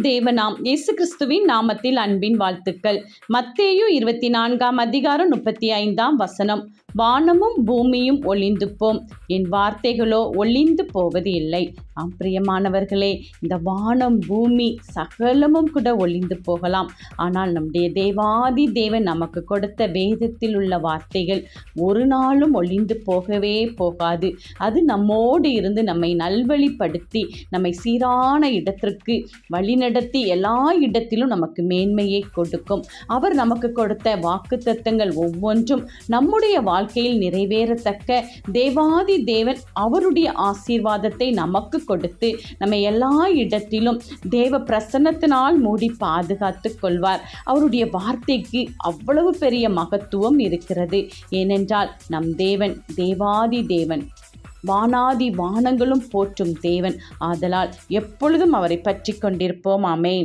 தேவனாம் இயேசு கிறிஸ்துவின் நாமத்தில் அன்பின் வாழ்த்துக்கள். மத்தேயு 24:35 வானமும் பூமியும் ஒளிந்து போம், என் வார்த்தைகளோ ஒளிந்து போவது இல்லை. பிரியமானவர்களே, இந்த வானம் பூமி சகலமும் கூட ஒளிந்து போகலாம். ஆனால் நம்முடைய தேவாதி தேவன் நமக்கு கொடுத்த வேதத்தில் உள்ள வார்த்தைகள் ஒரு நாளும் ஒளிந்து போகவே போகாது. அது நம்மோடு இருந்து நம்மை நல்வழிப்படுத்தி நம்மை சீரான இடத்திற்கு வழிநடத்தி எல்லா இடத்திலும் நமக்கு மேன்மையை கொடுக்கும். அவர் நமக்கு கொடுத்த வாக்குத்தத்தங்கள் ஒவ்வொன்றும் நம்முடைய வாழ்க்கையில் நிறைவேறத்தக்க தேவாதி தேவன் அவருடைய ஆசீர்வாதத்தை நமக்கு கொடுத்து நம்ம எல்லா இடத்திலும் தேவ பிரசன்னத்தினால் மூடி பாதுகாத்து கொள்வார். அவருடைய வார்த்தைக்கு அவ்வளவு பெரிய மகத்துவம் இருக்கிறது. ஏனென்றால் நம் தேவன் தேவாதி தேவன், வானாதி வானங்களும் போற்றும் தேவன். ஆதலால் எப்பொழுதும் அவரை பற்றி கொண்டிருப்போம். ஆமென்.